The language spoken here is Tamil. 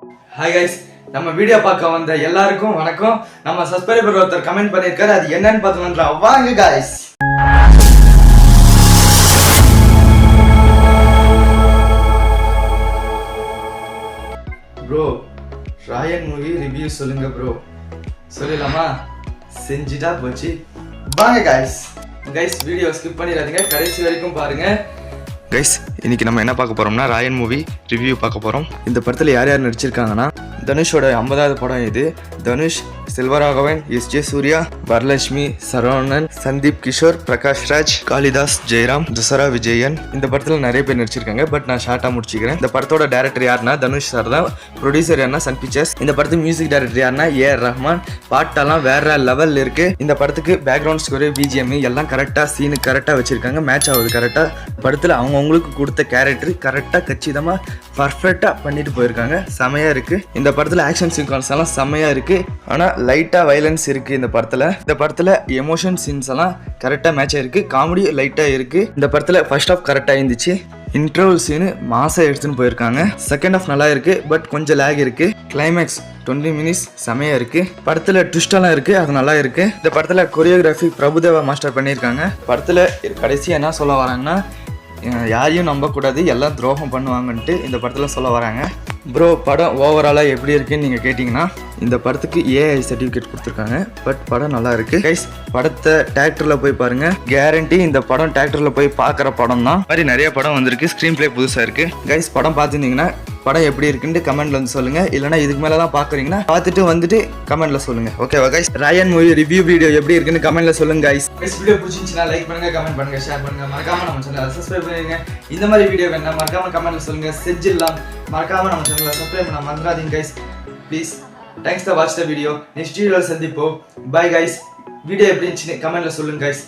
ஹாய் கைஸ், நம்ம வீடியோ பார்க்க வந்த எல்லாருக்கும் வணக்கம். நம்ம சப்ஸ்கிரைபர் ஒருத்தர் கமெண்ட் பண்ணிருக்காரு, அது என்னன்னு பார்த்துக்கலாம் வாங்க guys. Bro, Raayan movie review சொல்லுங்க ப்ரோ. சொல்லலாமா? செஞ்சுட்டா போச்சு. வாங்க கைஸ். கைஸ், வீடியோ ஸ்கிப் பண்ணிடாதீங்க, கடைசி வரைக்கும் பாருங்க. கைஸ், இன்னைக்கு நம்ம என்ன பார்க்க போறோம்னா ராயன் மூவி ரிவ்யூ பார்க்க போறோம். இந்த படத்தில் யார் யார் நடிச்சிருக்காங்கன்னா, தனுஷோட 50வது படம் இது. தனுஷ், செல்வராகவன், எஸ்.ஜே. சூர்யா, வரலட்சுமி, சரவணன், சந்தீப் கிஷோர், பிரகாஷ் ராஜ், காளிதாஸ், ஜெயராம், துசரா விஜயன். இந்த படத்தில் நிறைய பேர் நடிச்சிருக்காங்க. பட் நான் ஷார்ட்டா முடிச்சுக்கிறேன். இந்த படத்தோட டேரக்டர் யாருன்னா தனுஷ் சார் தான். ப்ரொடியூசர் யாருன்னா சன் பிக்சர்ஸ். இந்த படத்துக்கு மியூசிக் டைரக்டர் யாருன்னா ஏ.ஆர். ரஹ்மான். பாட்டெல்லாம் வேற லெவல் இருக்கு. இந்த படத்துக்கு பேக்ரவுண்ட் ஸ்கோர், பிஜிஎம் எல்லாம் கரெக்டா, சீனு கரெக்டா வச்சிருக்காங்க. மேட்ச் ஆகுது கரெக்டா. படத்தில் அவங்களுக்கு கொடுத்த கேரக்டர் கரெக்டா கச்சிதமா பர்ஃபெக்டா பண்ணிட்டு போயிருக்காங்க. செமையா இருக்கு. இந்த படத்துல ஆக்ஷன் சீக்வன்ஸ் எல்லாம் செமையா இருக்கு. ஆனா லைட்டா வயலன்ஸ் இருக்கு இந்த படத்துல. இந்த படத்துல எமோஷன் சீன்ஸ் எல்லாம் கரெக்டா மேட்ச் ஆயிருக்கு. காமெடி லைட்டா இருக்கு. இந்த படத்துல ஃபர்ஸ்ட் ஹாஃப் கரெக்டா இருந்துச்சு. இன்டர்வல் சீனு மாசா எடுத்துன்னு போயிருக்காங்க. செகண்ட் ஹாஃப் நல்லா இருக்கு, பட் கொஞ்சம் லேக் இருக்கு. கிளைமேக்ஸ் 20 மினிட்ஸ் செமையா இருக்கு. படத்துல ட்விஸ்ட் எல்லாம் இருக்கு, அது நல்லா இருக்கு. இந்த படத்துல கொரியோகிராஃபி பிரபுதேவா மாஸ்டர் பண்ணியிருக்காங்க. படத்துல கடைசி என்ன சொல்ல வராங்கன்னா, யாரையும் நம்பக்கூடாது, எல்லாம் துரோகம் பண்ணுவாங்கன்ட்டு இந்த படத்தில் சொல்ல வராங்க. ப்ரோ, படம் ஓவராலாக எப்படி இருக்குன்னு நீங்கள் கேட்டிங்கன்னா, இந்த படத்துக்கு ஏஐ சர்டிஃபிகேட் கொடுத்துருக்காங்க. பட் படம் நல்லா இருக்கு கைஸ். படத்தை தேட்டரில் போய் பாருங்க, கேரண்டி இந்த படம் தேட்டரில் போய் பார்க்குற படம் தான். மாதிரி நிறைய படம் வந்திருக்கு. ஸ்க்ரீன் பிளே புதுசாக இருக்கு கைஸ். படம் பார்த்துருந்தீங்கன்னா படம் எப்படி இருக்குன்னு கமெண்ட்ல வந்து சொல்லுங்க. இல்லைனா இதுக்கு மேலே தான் பார்க்குறீங்கன்னா பார்த்துட்டு வந்துட்டு கமெண்ட்ல சொல்லுங்க. ஓகேவா guys? Raayan movie review video எப்படி இருக்குன்னு கமெண்ட்ல சொல்லுங்க கைஸ். வீடியோ பிடிச்சிருந்துச்சுன்னா லைக் பண்ணுங்க, கமெண்ட் பண்ணுங்க, ஷேர் பண்ணுங்க. மறக்காம நம்ம சேனலை சப்ஸ்கிரைப் பண்ணுங்க. இந்த மாதிரி வீடியோ வேணா மறக்காம கமெண்ட்ல சொல்லுங்க, செஞ்சிடலாம். மறக்காம நம்ம சேனலை சப்ஸ்கிரைப் பண்ண மறந்துடாதீங்க guys please. Thanks for watch the video. Next வீடியோவில் சந்திப்போம். Bye guys. வீடியோ எப்படி இருந்துச்சுன்னு கமெண்ட்ல சொல்லுங்க கைஸ்.